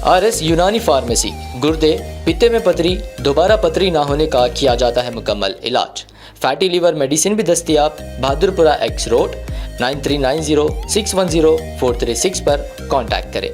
RS यूनानी pharmacy, गुर्दे, पित्ते में पथरी, दोबारा पथरी ना होने का किया जाता है मुकम्मल इलाज। फैटी लीवर मेडिसिन भी दस्तियाब। बहादुरपुरा X रोड 9390610436 पर कांटेक्ट करें।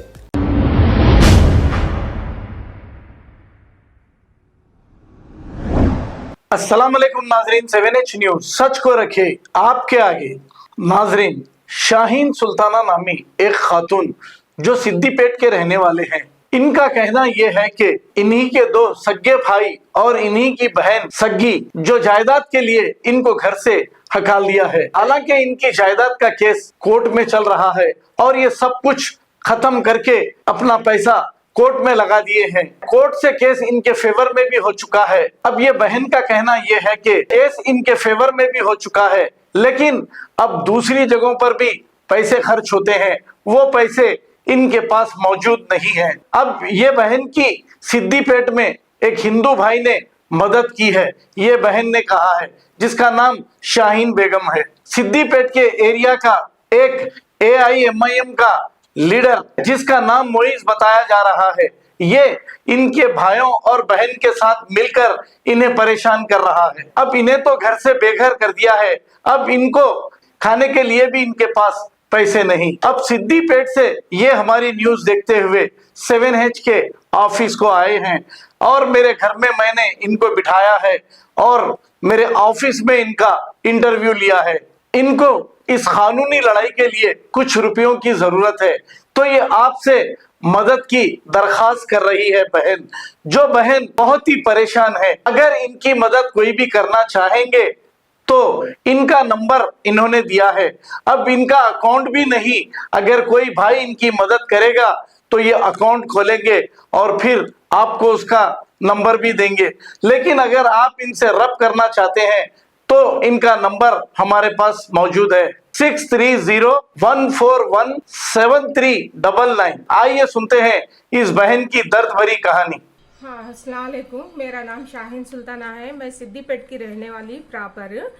अस्सलाम वालेकुम नाजरीन, 7H न्यूज सच को रखे आपके आगे। नाजरीन, शाहीन सुल्ताना नामी एक खातून जो सिद्दीपेट के रहने वाले हैं, इनका कहना यह है कि इन्हीं के दो सगे भाई और इन्हीं की बहन सगी जो जायदाद के लिए इनको घर से हकाल दिया है। हालांकि इनकी जायदाद का केस कोर्ट में चल रहा है और ये सब कुछ खत्म करके अपना पैसा कोर्ट में लगा दिए हैं। कोर्ट से केस इनके फेवर में भी हो चुका है। अब ये बहन का कहना यह है कि केस इनके फेवर में भी हो चुका है, लेकिन अब दूसरी जगहों पर भी पैसे खर्च होते हैं, वो पैसे इनके पास मौजूद नहीं है। अब ये बहन की सिद्दीपेट में एक हिंदू भाई ने मदद की है, ये बहन ने कहा है, जिसका नाम शाहीन बेगम है। सिद्दीपेट के एरिया का एक AIMIM का लीडर जिसका नाम मोइज बताया जा रहा है, ये इनके भाइयों और बहन के साथ मिलकर इन्हें परेशान कर रहा है। अब इन्हें तो घर से बेघर कर दिया है, अब इनको खाने के लिए भी इनके पास पैसे नहीं। अब सिद्दीपेट से ये हमारी न्यूज देखते हुए 7H के ऑफिस को आए हैं और मेरे घर में मैंने इनको बिठाया है और मेरे ऑफिस में इनका इंटरव्यू लिया है। इनको इस कानूनी लड़ाई के लिए कुछ रुपयों की जरूरत है, तो ये आपसे मदद की दरखास्त कर रही है बहन। जो बहन बहुत ही परेशान है, अगर इनकी मदद कोई भी करना चाहेंगे तो इनका नंबर इन्होंने दिया है। अब इनका अकाउंट भी नहीं, अगर कोई भाई इनकी मदद करेगा तो ये अकाउंट खोलेंगे और फिर आपको उसका नंबर भी देंगे। लेकिन अगर आप इनसे रब्त करना चाहते हैं तो इनका नंबर हमारे पास मौजूद है 6301417399। आइए सुनते हैं इस बहन की दर्द भरी कहानी। हाँ, अस्सलाम वालेकुम। मेरा नाम शाहीन सुल्ताना है। मैं सिद्दीपेट की रहने वाली प्रॉपर।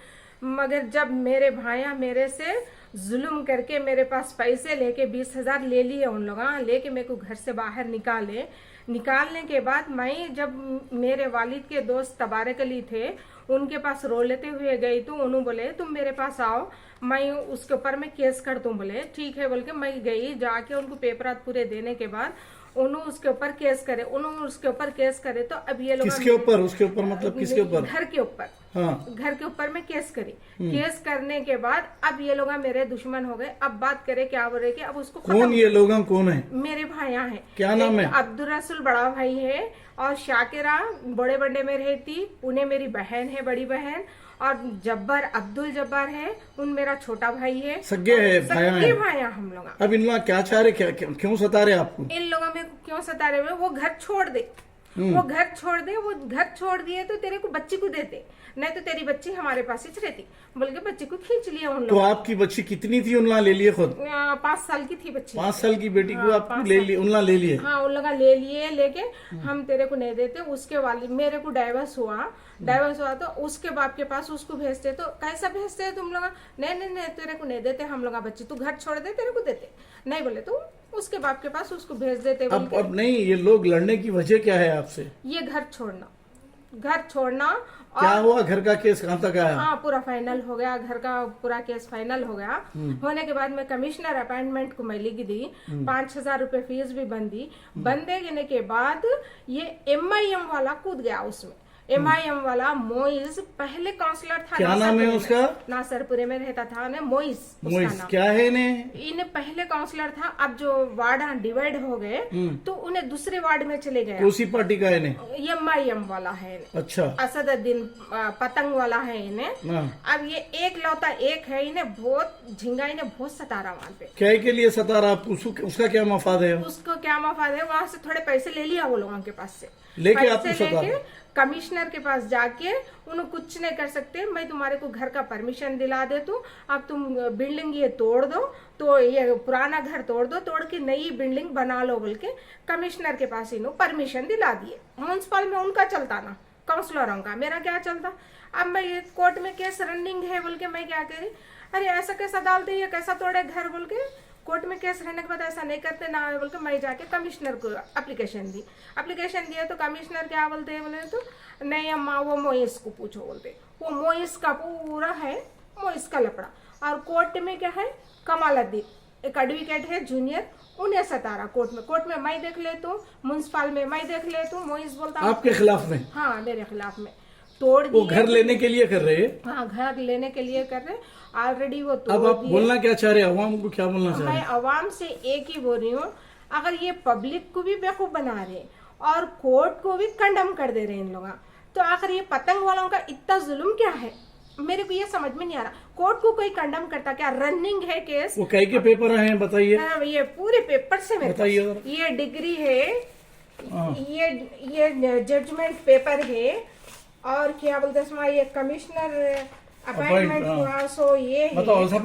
मगर जब मेरे भाइयाँ मेरे से जुल्म करके मेरे पास पैसे लेके 20,000 ले लिए, उन लोग लेके मेरे को घर से बाहर निकालने के बाद मैं जब मेरे वालिद के दोस्त तबारक अली थे उनके पास रो लेते हुए गई तो उन्होंने बोले तुम मेरे पास आओ, मैं उसके ऊपर मैं केस कर दूं। बोले ठीक है बोल के मैं गई, जाके उनको पेपर पूरे देने के बाद उन्होंने उसके ऊपर केस करे। तो अब ये लोग किसके ऊपर? उसके ऊपर मतलब किसके ऊपर? घर के ऊपर। हाँ। घर के ऊपर में केस करी। केस करने के बाद अब ये लोग मेरे दुश्मन हो गए। अब बात करे क्या बोल रहे कि अब उसको कौन ये लोग कौन है? मेरे भाइयाँ हैं। क्या नाम है? अब्दुल रसूल बड़ा भाई है और शाकिरा बड़े बड़े में रहती, उन्हें मेरी बहन है, बड़ी बहन, और जब्बार अब्दुल जब्बार है, उन मेरा छोटा भाई है। सगे है भाइया हम लोग। अब इन लोग क्या चाह रहे, क्यों सता रहे आपको? इन लोगों में क्यों सता रहे? वो घर छोड़ दे, वो घर छोड़ दिए तो तेरे को बच्ची को देते, नहीं तो तेरी बच्ची हमारे पास ही रहती बोल के बच्ची को खींच लिया उन लोग। तो आपकी बच्ची कितनी थी? उनला ले लिए खुद? 5 साल की थी बच्ची। 5 साल की बेटी को आपको ले लिए? उनला ले लिए? हाँ, उन लोग ले लिए। लेके हम तेरे को नहीं देते। उसके वाली मेरे को डाइवर्स हुआ तो उसके बाप के पास उसको भेजते। तो कैसा भेजते हैं तुम लोग? नहीं तेरे को नहीं देते हम लोग बच्ची, तू घर छोड़ दे, तेरे को देते नहीं। बोले तो उसके बाप के पास उसको भेज देते। अब नहीं, ये लोग लड़ने की वजह क्या है आपसे? ये घर छोड़ना। क्या हुआ? घर का केस कहाँ तक आया? हाँ, पूरा फाइनल हो गया, घर का पूरा केस फाइनल हो गया। होने के बाद मैं कमिश्नर अपॉइंटमेंट को मैं लिख दी, 5,000 रुपए फीस भी बंदे के बाद ये MIM वाला कूद गया उसमें। MIM वाला मोइज पहले काउंसलर था। क्या नाम है उसका? नासरपुरे में रहता था ना, मोइज क्या है? इन्हें पहले काउंसलर था। अब जो वार्ड डिवाइड हो गए तो उन्हें दूसरे वार्ड में चले गए। उसी पार्टी का है? MIM वाला है। अच्छा। असदुद्दीन पतंग वाला है इन्हें। अब ये एक लौता एक है, इन्हें बहुत झिंगा, इन्हें बहुत सता रहा वहाँ पे। क्या के लिए सता रहा? उसका क्या मफाद है? उसको क्या मफाद है? वहाँ से थोड़े पैसे ले लिया वो लोगों के पास से, लेके आपको सता रहा। कमिश्नर के पास जाके उन्हें कुछ नहीं कर सकते, मैं तुम्हारे को घर का परमिशन दिला दे तू, अब तुम बिल्डिंग ये तोड़ दो, तो ये पुराना घर तोड़ दो, तोड़ के नई बिल्डिंग बना लो बोल के कमिश्नर के पास इन्हों परमिशन दिला दिए। म्यूनसिपल में उनका चलता ना, काउंसलरों का, मेरा क्या चलता। अब मैं ये कोर्ट में केस रनिंग है बोल के मैं क्या करी, अरे ऐसा कैसा डालते, ये कैसा तोड़े घर बोल के कोर्ट में केस रहने के बाद ऐसा नहीं करते ना बोल के मैं जाके कमिश्नर को एप्लीकेशन दिया तो कमिश्नर क्या बोलते हैं बोले तो नहीं अम्मा वो मोइस को पूछो बोलते। वो मोइस का पूरा है मोइस का लफड़ा। और कोर्ट में क्या है कमालुद्दीन एक एडवोकेट है जूनियर उन्हें सतारा कोर्ट में मैं देख ले तो म्युनिसिपल में मैं देख ले तो मोइस बोलता आपके खिलाफ में? हाँ मेरे खिलाफ में तोड़ वो घर लेने के लिए कर रहे हैं? हाँ घर लेने के लिए कर रहे ऑलरेडी वो तोड़ अब आप दिए। बोलना क्या चाह रहे हैं, अवाम को क्या बोलना चाह रहे मैं हैं? अवाम से एक ही बोल रही हूँ, अगर ये पब्लिक को भी बेवकूफ बना रहे और कोर्ट को भी कंडम कर दे रहे हैं इन लोग, तो आखिर ये पतंग वालों का इतना जुल्म क्या है मेरे को ये समझ में नहीं आ रहा। कोर्ट को कोई कंडम करता क्या? रनिंग है केस। वो कई के पेपर आए हैं बताइए। ये पूरे पेपर से मेरे बताइए पास ये डिग्री है, हाँ। ये जजमेंट पेपर है और क्या बोलते हैं इसमें ये कमिश्नर अपॉइंटमेंट हाँ। हुआ सो ये है। बताओ ऐसा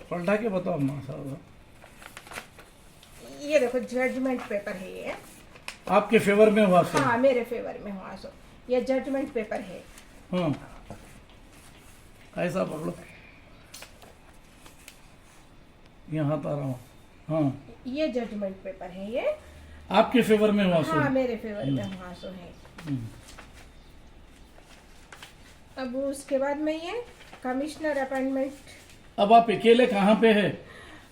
पलटा के बताओ माशाल्लाह। ये देखो जजमेंट पेपर है ये। आपके फेवर में हुआ सर? हाँ मेरे फेवर में हुआ सो ये जजमेंट पेपर है। हाँ ऐसा पढ़ लो, यहाँ आ रहा हूँ। हाँ ये जजमेंट पेपर है ये। आपके फेवर में हुआ सर? हाँ मेरे फेवर में हुआ सो है। अब उसके बाद में ये कमिश्नर अपॉइंटमेंट। अब आप अकेले कहाँ पे है?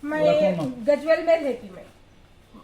मैं लखनऊ। गजवेल में रहती मैं।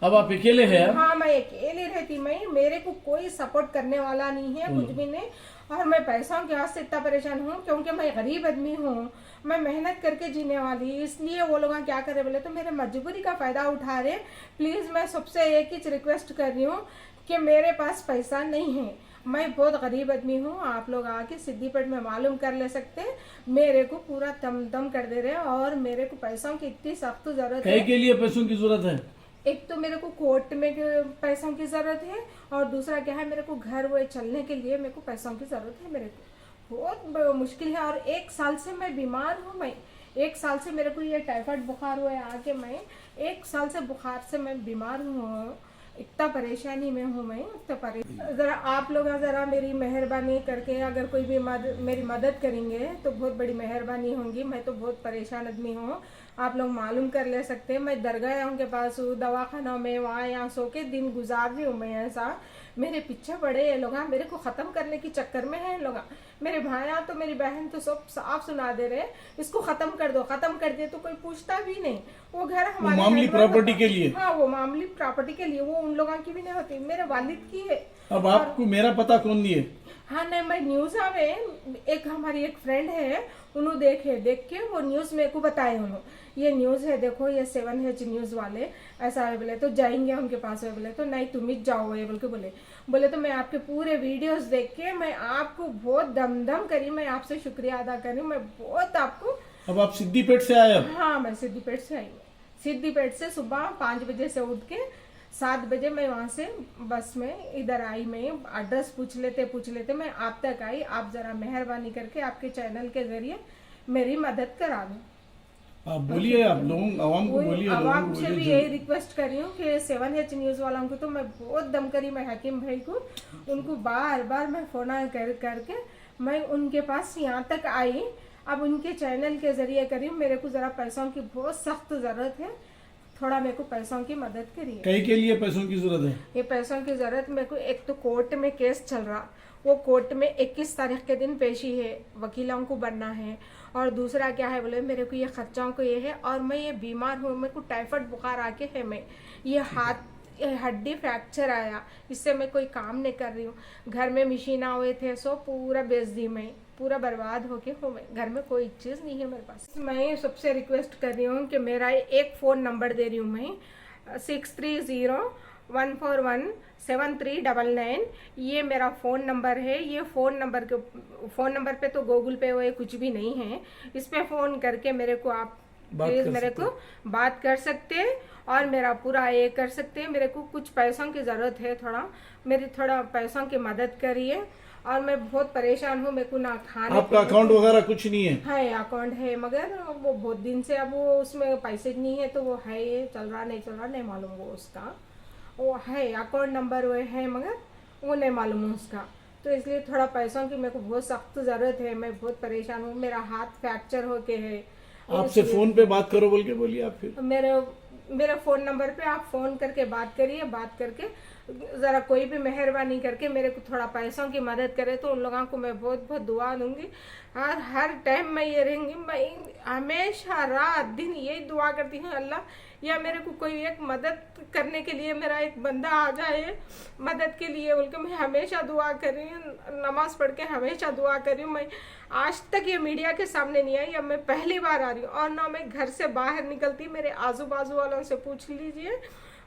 अब आप अकेले हैं? हाँ मैं अकेले रहती मैं, मेरे को कोई सपोर्ट करने वाला नहीं है कुछ भी नहीं। और मैं पैसों के हाथ से इतना परेशान हूँ क्योंकि मैं गरीब आदमी हूँ, मैं मेहनत करके जीने वाली, इसलिए वो लोग क्या करे बोले तो मेरे मजबूरी का फायदा उठा रहे। प्लीज मैं सबसे एक ही रिक्वेस्ट कर रही हूँ कि मेरे पास पैसा नहीं है, मैं बहुत गरीब आदमी हूँ। आप लोग आके सिद्दीपेट में मालूम कर ले सकते हैं, मेरे को पूरा दम कर दे रहे हैं और मेरे को पैसों की इतनी सख्त जरूरत है। के लिए पैसों की जरूरत है? एक तो मेरे को कोर्ट में पैसों की जरूरत है और दूसरा क्या है मेरे को घर वो चलने के लिए मेरे को पैसों की जरूरत है। मेरे को बहुत मुश्किल है और 1 साल से मैं बीमार हूँ। मैं 1 साल से मेरे को ये टाइफाइड बुखार हुआ है आके, मैं 1 साल से बुखार से मैं बीमार हूँ, इतना परेशानी में हूँ मैं, इतना परेशान। ज़रा आप लोग ज़रा मेरी मेहरबानी करके अगर कोई भी मेरी मदद करेंगे तो बहुत बड़ी मेहरबानी होगी। मैं तो बहुत परेशान आदमी हूँ, आप लोग मालूम कर ले सकते हैं। मैं दरगाह उनके पास हूँ, दवाखानों में वहाँ यहाँ सो के दिन गुजार रही हूँ मैं। ऐसा मेरे पीछे पड़े ये लोग, मेरे को ख़त्म करने की चक्कर में है लोग। मेरे भाइयाँ तो मेरी बहन तो सब साफ सुना दे रहे, इसको ख़त्म कर दो, ख़त्म कर दिए तो कोई पूछता भी नहीं। वो घर हमारे मामूली प्रॉपर्टी के लिए? हाँ वो मामूली प्रॉपर्टी के लिए, वो उन लोगों की भी नहीं होती, मेरे वालिद की है। अब आपको मेरा पता कौन दिए? हाँ नहीं मैं न्यूज़ आवे एक हमारी एक फ्रेंड है, उन्होंने देख के वो न्यूज़ मेरे को बताए, उन्होंने ये न्यूज़ है देखो ये 7H न्यूज़ वाले ऐसा है बोले तो जाएंगे उनके पास है बोले तो नहीं तुम ही जाओ ये बोल के बोले तो मैं आपके पूरे वीडियोस देख के मैं आपको बहुत दम करी, मैं आपसे शुक्रिया अदा करी, मैं बहुत आपको। अब आप सिद्दीपेट से आए? हाँ मैं सिद्दीपेट से आई, सिद्दीपेट से सुबह 5 बजे से उठ के 7 बजे मैं वहाँ से बस में इधर आई, मैं एड्रेस पूछ लेते मैं आप तक आई। आप जरा मेहरबानी करके आपके चैनल के जरिए मेरी मदद करा दो। आप बोलिए, आप लोगों आवाम को बोलिए। आवाम से भी यही रिक्वेस्ट कर रही हूँ कि 7H न्यूज़ वालों को तो मैं बहुत दम करी, मैं हकीम भाई को उनको बार मैं फोन करके मैं उनके पास यहाँ तक आई। अब उनके चैनल के जरिए करी, मेरे को जरा पैसों की बहुत सख्त जरूरत है, थोड़ा मेरे को पैसों की मदद करिए। कई के लिए पैसों की जरूरत है? ये पैसों की जरूरत मेरे को, एक तो कोर्ट में केस चल रहा, वो कोर्ट में 21 तारीख के दिन पेशी है, वकीलों को बनना है। और दूसरा क्या है बोले मेरे को ये खर्चों को ये है और मैं ये बीमार हूँ, मेरे को टाइफाइड बुखार आके है, मैं ये हड्डी फ्रैक्चर आया, इससे मैं कोई काम नहीं कर रही हूँ। घर में मशीन हुए थे सो पूरा बेच दी, मैं पूरा बर्बाद होके हूँ, मैं घर में कोई चीज़ नहीं है मेरे पास। मैं सबसे रिक्वेस्ट कर रही हूँ कि मेरा एक फ़ोन नंबर दे रही हूँ मैं 6301417399, ये मेरा फ़ोन नंबर है। ये फ़ोन नंबर पे तो गूगल पे वो कुछ भी नहीं है, इस पे फ़ोन करके मेरे को आप प्लीज़ मेरे को बात कर सकते हैं और मेरा पूरा ये कर सकते हैं। मेरे को कुछ पैसों की ज़रूरत है, मेरी थोड़ा पैसों की मदद करिए और मैं बहुत परेशान हूँ, मेरे को ना खाने। आपका अकाउंट वगैरह कुछ नहीं है? है अकाउंट है मगर वो बहुत दिन से अब वो उसमें पैसे नहीं है, तो वो है ये चल रहा नहीं मालूम वो उसका, वो है अकाउंट नंबर वो है मगर वो नहीं मालूम उसका। तो इसलिए थोड़ा पैसों की मेरे को बहुत सख्त ज़रूरत है, मैं बहुत परेशान हूँ, मेरा हाथ फ्रैक्चर होके है। आपसे फोन पे बात करो बोल के बोलिए आप फिर। मेरे फ़ोन नंबर पे आप फ़ोन करके बात करिए, बात करके ज़रा कोई भी मेहरबानी करके मेरे को थोड़ा पैसों की मदद करे तो उन लोगों को मैं बहुत बहुत दुआ दूंगी। और हर टाइम मैं ये रहूँगी, मैं हमेशा रात दिन यही दुआ करती हूँ, अल्लाह या मेरे को कोई एक मदद करने के लिए मेरा एक बंदा आ जाए मदद के लिए, बोलकर मैं हमेशा दुआ कर रही हूँ, नमाज पढ़ के हमेशा दुआ कर रही हूँ। मैं आज तक ये मीडिया के सामने नहीं आई, अब मैं पहली बार आ रही हूँ और ना मैं घर से बाहर निकलती, मेरे आजू बाजू वालों से पूछ लीजिए,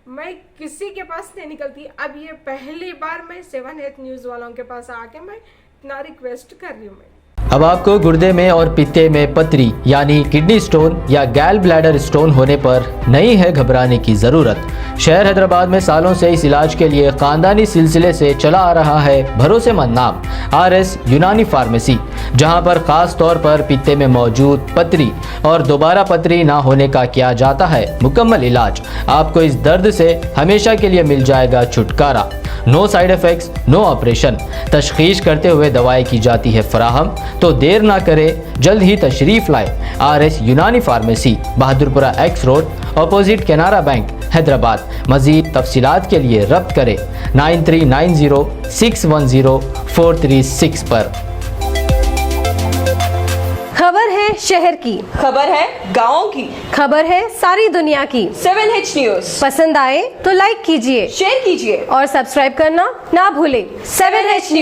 मैं किसी के पास नहीं निकलती। अब ये पहली बार मैं 7H न्यूज़ वालों के पास आके मैं इतना रिक्वेस्ट कर रही हूँ। मैं अब आपको गुर्दे में और पित्ते में पथरी यानी किडनी स्टोन या गैल ब्लैडर स्टोन होने पर नहीं है घबराने की ज़रूरत। शहर हैदराबाद में सालों से इस इलाज के लिए खानदानी सिलसिले से चला आ रहा है भरोसेमंद नाम RS यूनानी फार्मेसी, जहां पर खास तौर पर पित्ते में मौजूद पथरी और दोबारा पथरी ना होने का किया जाता है मुकम्मल इलाज। आपको इस दर्द से हमेशा के लिए मिल जाएगा छुटकारा। No side effects, no operation. तशखीस करते हुए दवाएं की जाती है फराहम, तो देर ना करें, जल्द ही तशरीफ लाए RS यूनानी pharmacy, Bahadurpura X road, opposite Canara bank, Hyderabad. मज़ीद तफसीलात के लिए रब्त करें 9390610436 पर। खबर है शहर की, खबर है गाँव की, खबर है सारी दुनिया की। 7H न्यूज़ पसंद आए तो लाइक कीजिए, शेयर कीजिए और सब्सक्राइब करना ना भूलें। 7H news.